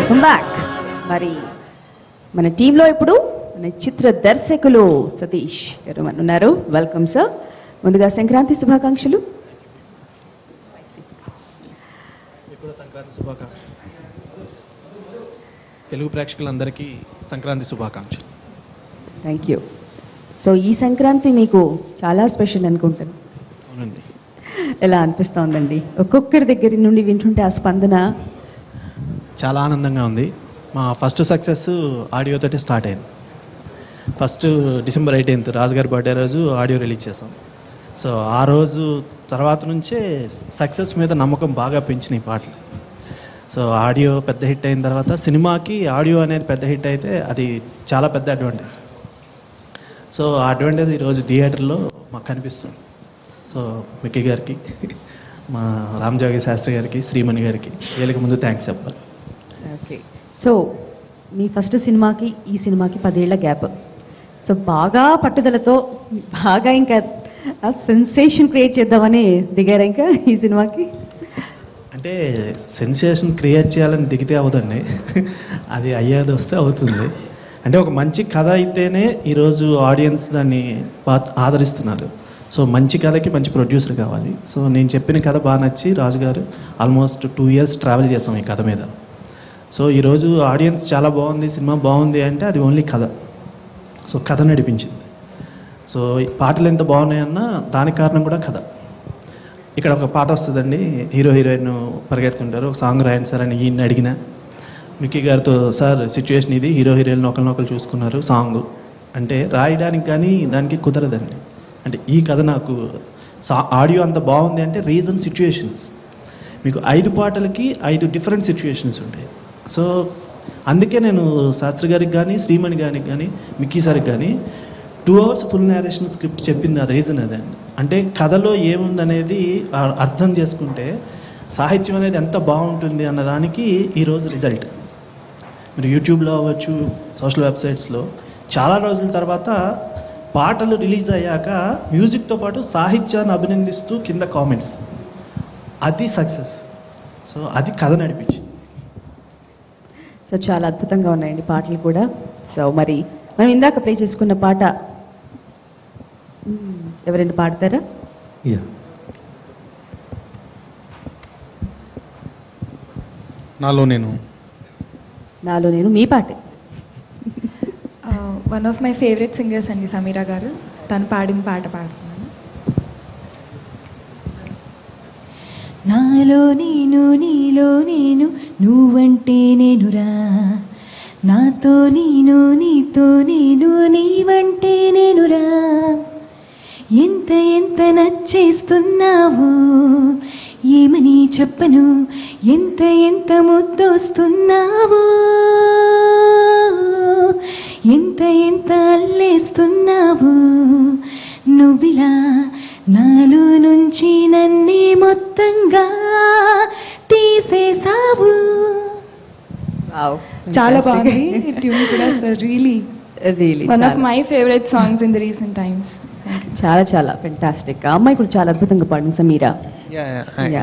Welcome back. మరి మన టీంలో ఇప్పుడు మన చిత్ర దర్శకులు సతీష్ గారు ఉన్నారు. Welcome sir. ముందుగా సంక్రాంతి శుభాకాంక్షలు. సంక్రాంతి శుభాకాంక్షలు. తెలుగు ప్రేక్షకులందరికీ సంక్రాంతి శుభాకాంక్షలు. Thank you. సో ఈ సంక్రాంతి మీకు చాలా స్పెషల్ అనుకుంటాను. అవునండి. ఎలా అనిపిస్తోందండి ఒక్కొక్కరి దగ్గర నుండి వింటుంటే ఆ స్పందన? చాలా ఆనందంగా ఉంది. మా ఫస్ట్ సక్సెస్ ఆడియోతోటే స్టార్ట్ అయింది. ఫస్ట్ December 18th రాజుగారి బర్త్డే రోజు ఆడియో రిలీజ్ చేసాం. సో ఆ రోజు తర్వాత నుంచే సక్సెస్ మీద నమ్మకం బాగా పెంచినాయి పాటలు. సో ఆడియో పెద్ద హిట్ అయిన తర్వాత సినిమాకి ఆడియో అనేది పెద్ద హిట్ అయితే అది చాలా పెద్ద అడ్వాంటేజ్. సో ఆ అడ్వాంటేజ్ ఈరోజు థియేటర్లో మాకు కనిపిస్తుంది. సో మిక్కీ గారికి, మా రామజోగి శాస్త్రి గారికి, శ్రీమణి గారికి వీళ్ళకి ముందు థ్యాంక్స్ చెప్పాలి. ఓకే. సో మీ ఫస్ట్ సినిమాకి ఈ సినిమాకి 10 ఏళ్ల గ్యాప్. సో బాగా పట్టుదలతో బాగా ఇంకా సెన్సేషన్ క్రియేట్ చేద్దామని దిగారా ఇంకా ఈ సినిమాకి? అంటే సెన్సేషన్ క్రియేట్ చేయాలని దిగితే అవదండి, అది అయ్యేది వస్తే అవుతుంది. అంటే ఒక మంచి కథ అయితేనే ఈరోజు ఆడియన్స్ దాన్ని ఆదరిస్తున్నారు. సో మంచి కథకి మంచి ప్రొడ్యూసర్ కావాలి. సో నేను చెప్పిన కథ బాగా నచ్చి రాజుగారు ఆల్మోస్ట్ 2 years ట్రావెల్ చేస్తాం ఈ కథ మీద. సో ఈరోజు ఆడియన్స్ చాలా బాగుంది, సినిమా బాగుంది అంటే అది ఓన్లీ కథ. సో కథ నడిపించింది. సో ఈ పాటలు ఎంత బాగున్నాయన్నా దానికి కారణం కూడా కథ. ఇక్కడ ఒక పాట వస్తుందండి, హీరో హీరోయిన్ పరిగెడుతుంటారు, ఒక సాంగ్ రాయండి సార్ అని ఈయన్ని అడిగిన మిక్కీ గారితో, సార్ సిచ్యువేషన్ ఇది, హీరో హీరోయిన్ ఒకరినొకరు చూసుకున్నారు, సాంగ్ అంటే రాయడానికి కానీ దానికి కుదరదండి. అంటే ఈ కథ నాకు ఆడియో అంత బాగుంది అంటే రీజన్ సిచ్యువేషన్స్. మీకు 5 పాటలకి 5 డిఫరెంట్ సిచ్యువేషన్స్ ఉంటాయి. సో అందుకే నేను శాస్త్రి గారికి కానీ, శ్రీమణి గారికి కానీ, మిక్కీ సార్కి కానీ 2 hours ఫుల్ నేరేషన్ స్క్రిప్ట్ చెప్పింది ఆ రీజన్ అదండి. అంటే కథలో ఏముందనేది అర్థం చేసుకుంటే సాహిత్యం అనేది ఎంత బాగుంటుంది అన్నదానికి ఈరోజు రిజల్ట్. మీరు యూట్యూబ్లో అవ్వచ్చు, సోషల్ వెబ్సైట్స్లో చాలా రోజుల తర్వాత పాటలు రిలీజ్ అయ్యాక మ్యూజిక్తో పాటు సాహిత్యాన్ని అభినందిస్తూ కింద కామెంట్స్, అది సక్సెస్. సో అది కథ నడిపించింది. సో చాలా అద్భుతంగా ఉన్నాయండి పాటలు కూడా. సో మరి మనం ఇందాక ప్లే చేసుకున్న పాట ఎవరైనా పాడతారా? నాలో నేను మీ పాటే. One of my favourite singers అండి సమీరా గారు, తను పాడిన పాట పాడుతున్నాను. నాలో నేను నీలో నేను నువ్వంటే నేనురా, నాతో నేను నీతో నేను నీవంటే నేనురా, ఎంత ఎంత నచ్చేస్తున్నావు ఏమని చెప్పను, ఎంత ఎంత ముద్దొస్తున్నావు, ఎంత ఎంత అల్లేస్తున్నావు, నువ్విలా నాలో నుంచి నన్నే మొత్తంగా తీసేసావు. చాలా బాగుంది ట్యూన్ కూడా sir. Really one of my favourite songs in the recent times. చాలా చాలా ఫెంటాస్టిక్. ఆ అమ్మాయి కూడా చాలా అద్భుతంగా పాడింది Sameera.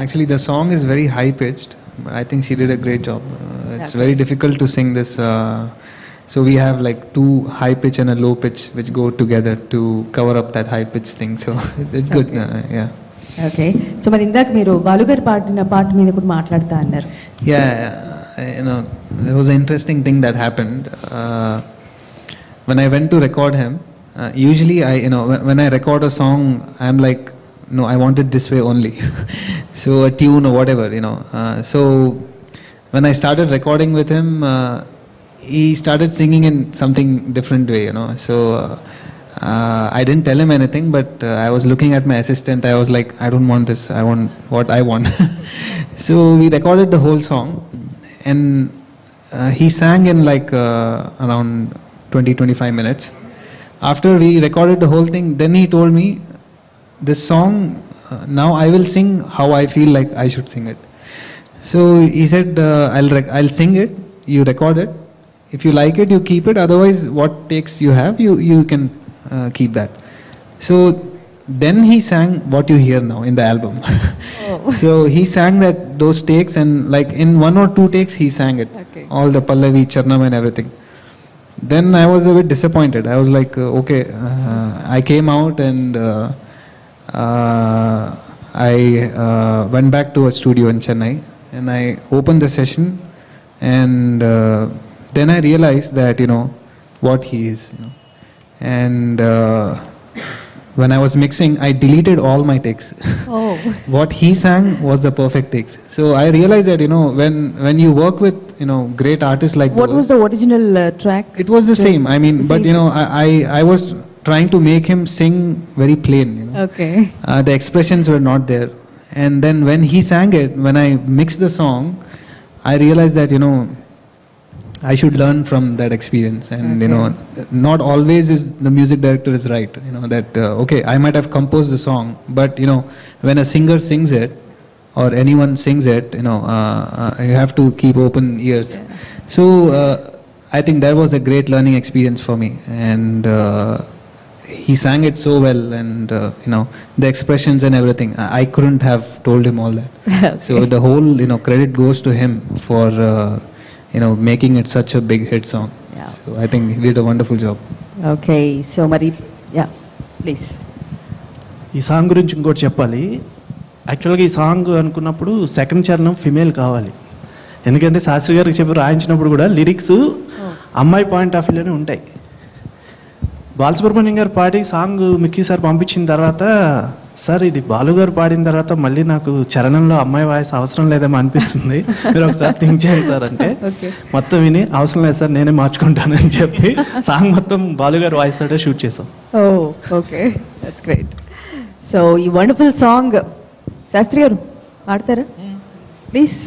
Actually the song is very high pitched. I think she did a great job. It's very difficult to sing this, so we have like 2 high pitch and a low pitch which go together to cover up that high pitch thing, so it's good. Okay. So మరి ఇందాక మీరు బాలుగారు పాడిన పాట మీద కూడా మాట్లాడుతా అన్నారు. You know, there was an interesting thing that happened when I went to record him. Usually when I record a song I'm like, no, I want it this way only. So a tune or whatever, so when I started recording with him, he started singing in something different way, so I didn't tell him anything, but I was looking at my assistant. I was like, I don't want this, I want what I want. So we recorded the whole song, and he sang in like around 20-25 minutes. After we recorded the whole thing, then he told me, this song now I will sing how I feel like I should sing it. So he said, I'll sing it, you record it, if you like it you keep it, otherwise what takes you have, you can keep that. So then he sang what you hear now in the album. So he sang those takes, and like in 1 or 2 takes he sang it. Okay. All the Pallavi, Charnam and everything. Then I was a bit disappointed. I was like, okay, I came out and I went back to a studio in Chennai, and I opened the session, and then I realized that, what he is, and when I was mixing, I deleted all my takes. Oh. What he sang was the perfect takes. So I realized that, when you work with, great artists like What was the original track? it was the same. I mean, The but same I was trying to make him sing very plain. Okay. The expressions were not there. And then when he sang it, when I mixed the song, I realized that, I should learn from that experience. And, not always is the music director is right. That, okay, I might have composed the song, but, when a singer sings it, or anyone sings it, you have to keep open ears. Yeah. So, I think that was a great learning experience for me. And he sang it so well, and, the expressions and everything. I couldn't have told him all that. Okay. So the whole, credit goes to him for, making it such a big hit song. Yeah. So I think he did a wonderful job. Okay. So Mari, yeah, please. ఈ song గురించి ఇంకోటి చెప్పాలి. యాక్చువల్గా ఈ song అనుకున్నప్పుడు second చరణం female కావాలి. ఎందుకంటే శాస్త్రి గారికి చెప్పి రాయించినప్పుడు కూడా లిరిక్స్ అమ్మాయి పాయింట్ ఆఫ్ వ్యూలోనే ఉంటాయి. బాలసుబ్రహ్మణ్యం గారు పాడి సాంగ్ మిక్కీ సార్ పంపించిన తర్వాత, సార్ ఇది బాలు గారు పాడిన తర్వాత మళ్ళీ నాకు చరణంలో అమ్మాయి వాయిస్ అవసరం లేదేమో అనిపిస్తుంది, మీరు ఒకసారి థింక్ చేయండి సార్ అంటే, మొత్తం విని అవసరం లేదు సార్ నేనే మార్చుకుంటానని చెప్పి సాంగ్ మొత్తం బాలు గారు వాయిస్ తోటే షూట్ చేసాం. Okay, that's great. సో ఈ వండర్ఫుల్ సాంగ్ శాస్త్రి గారు పాడతారా ప్లీజ్?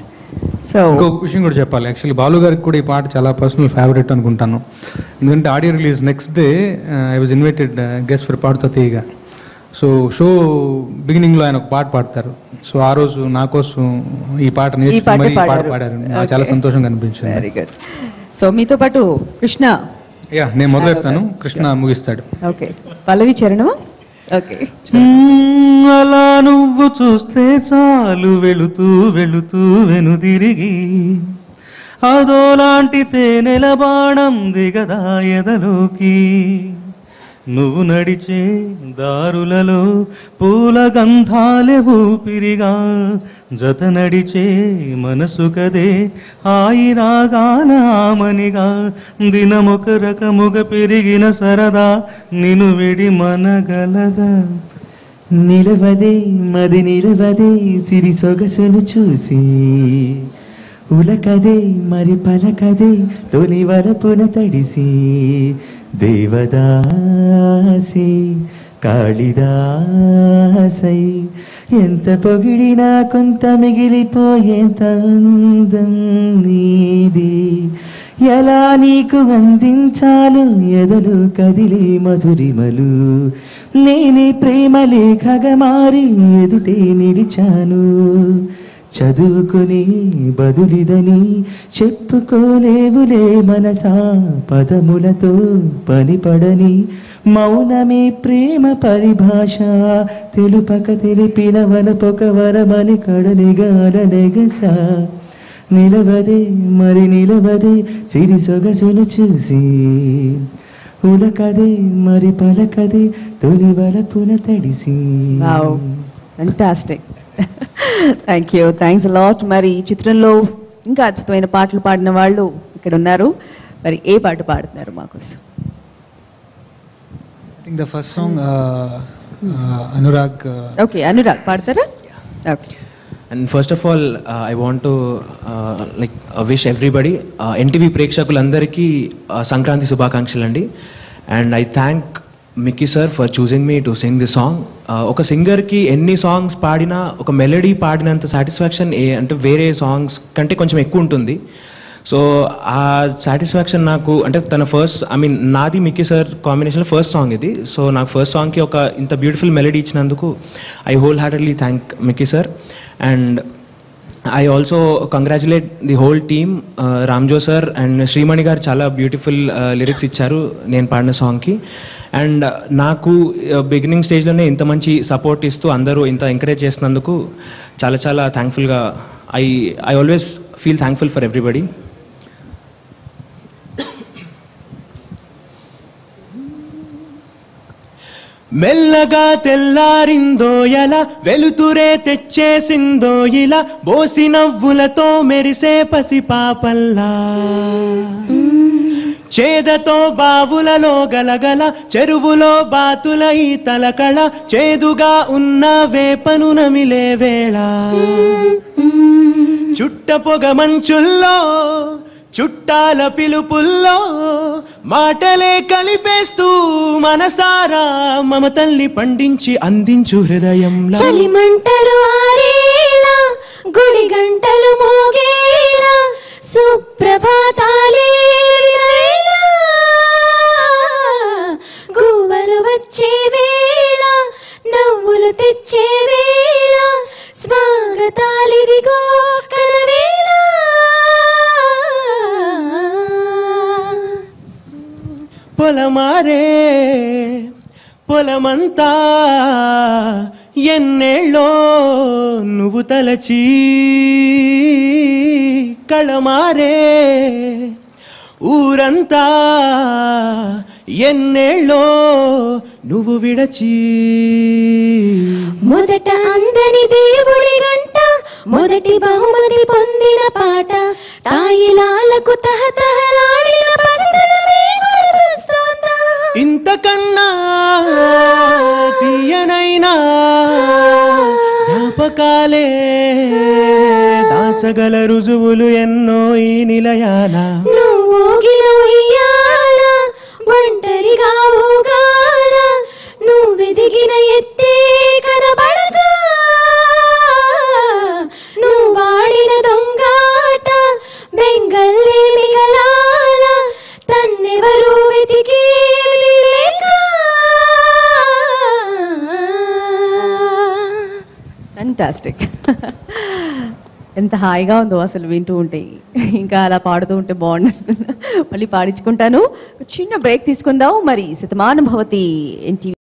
సో ఇంకొక విషయం కూడా చెప్పాలి. యాక్చువల్లీ బాలు గారికి కూడా ఈ పాట చాలా పర్సనల్ ఫేవరెట్ అనుకుంటాను. ఎందుకంటే audio release next day I was invited guest for Paduta Theeyaga. So show బిగినింగ్లో ఆయన ఒక పాట పాడతారు. సో ఆ రోజు నా కోసం ఈ పాట నేర్చుకుని ఈ పాట పాడారు. నాకు చాలా సంతోషంగా అనిపించింది. Very good. సో మీతో పాటు కృష్ణ, యా నేను మొదలెడతాను, కృష్ణ ముగిస్తాడు. ఓకే, పల్లవి చరణమా? ఓకే. అలా నువ్వు చూస్తే చాలు వెళుతూ వెళుతూ వెనుదిరిగి అదోలాంటి తేనెల బాణం దిగదా ఎదలోకి, నువ్వు నడిచే దారులలో పూల గంధాలే ఊపిరిగా, జత నడిచే మనసు కదే హాయి రాగాల ఆమనిగా, దినమొక రకముగా పెరిగిన సరదా నిన్ను విడి మనగలదా, నిలవదే మది నిలవదే సిరి సొగసును చూసి, ఉలకదే మరి పలకదే తొలి వలపున తడిసి, దేవదాసి కాళిదాసై ఎంత పొగిడినా కొంత మిగిలిపోయేంత అందం నీది, ఎలా నీకు అందించాలో ఎదలు కదిలే మధురిమలు, నేనే ప్రేమ లేఖగా మారి ఎదుటే నిలిచాను, చదువుకుని బదులిదని చెప్పుకోలేవులే మనసా, పదములతో పనిపడని మౌనమే ప్రేమ పరిభాష, తెలుపక తెలిపిన వలపొక వరమని కడలిగాలనెగసా, నిలవదే మరి నిలవదే సిరి సొగసును చూసి, ఉలకదే మరి పలకదే తొలి వలపున తడిసి. Wow, fantastic. Thank you, thanks a lot. మరి ఈ చిత్రంలో ఇంకా అద్భుతమైన పాటలు పాడిన వాళ్ళు ఇక్కడ ఉన్నారు. మరి ఏ పాట పాడుతున్నారు మాకోసం? I think the first song, Anurag. Okay, Anurag పాడతారా? Okay. And first of all, I want to wish everybody, NTV ప్రేక్షకులందరికీ సంక్రాంతి శుభాకాంక్షలు అండి. And I thank Mickey sir for choosing me to sing this song. ఒక సింగర్కి ఎన్ని సాంగ్స్ పాడినా ఒక melody పాడినంత satisfaction అంటే వేరే సాంగ్స్ కంటే కొంచెం ఎక్కువ ఉంటుంది. సో ఆ సాటిస్ఫాక్షన్ నాకు అంటే తన ఫస్ట్ నాది మిక్కీ సార్ కాంబినేషన్లో ఫస్ట్ సాంగ్ ఇది. సో నాకు ఫస్ట్ సాంగ్కి ఒక ఇంత బ్యూటిఫుల్ మెలడీ ఇచ్చినందుకు I whole heartedly thank Mickey sir. And I also congratulate the whole team, Ramjo sir and Srimani garu chala beautiful lyrics icharu నేను పాడిన సాంగ్కి. అండ్ నాకు బిగినింగ్ స్టేజ్లోనే ఇంత మంచి సపోర్ట్ ఇస్తూ అందరూ ఇంత ఎంకరేజ్ చేసినందుకు చాలా చాలా థ్యాంక్ఫుల్గా I always feel thankful for everybody. మెల్లగా తెల్లారిందో ఎలా, వెలుతురే తెచ్చేసిందో ఇలా, బోసి నవ్వులతో మెరిసే పసిపాపల్లా, చేదతో బావులలో గలగల, చెరువులో బాతుల ఈ తలకళ, చేదుగా ఉన్న వేపను నమిలే వేళ, చుట్ట పొగ మంచుల్లో చుట్టాల పిలుపుల్లో మాటలే కలిపేస్తూ మనసారా మమతల్ని పండించి అందించు హృదయంలో. చలిమంటలు ఆరేలా, గుడి గంటలు మోగేలా, సుప్రభాతాలే వేళ, గువ్వలు వచ్చే వేళ, నవ్వులు తెచ్చే వేళ, స్వాగతాలివిగో కనవేళ. పొలమారే పొలమంతా ఎన్నేళ్ళో నువ్వు తలచి, కళమారే ఊరంతా ఎన్నేళ్ళో నువ్వు విడచి. మొదట అందని దేవుడి గంట, మొదటి బహుమతి పొందిన పాట, తాయిలాలకు తహతహలాడిన పసితనమే గుర్తొస్తోందా? ఇంతకన్నా తీయనైనా జ్ఞాపకాలే దాచగల రుజువులు ఎన్నో ఈ నిలయాల. నువ్వు గిలవయ్యాల, ఒంటరిగా ఊగాల, నువ్వెదిగిన ఎత్తే కనబడగా, నువ్వాడిన దొంగాట బెంగల్లే మిగలాల, తన్నెవరు వెతికి లేక. ఫ్యాంటాస్టిక్. ఎంత హాయిగా ఉందో అసలు వింటూ ఉంటే. ఇంకా అలా పాడుతూ ఉంటే బాగుండు. మళ్ళీ పాడించుకుంటాను. చిన్న బ్రేక్ తీసుకుందాం. మరి శతమానం భవతి ఎన్టీవీ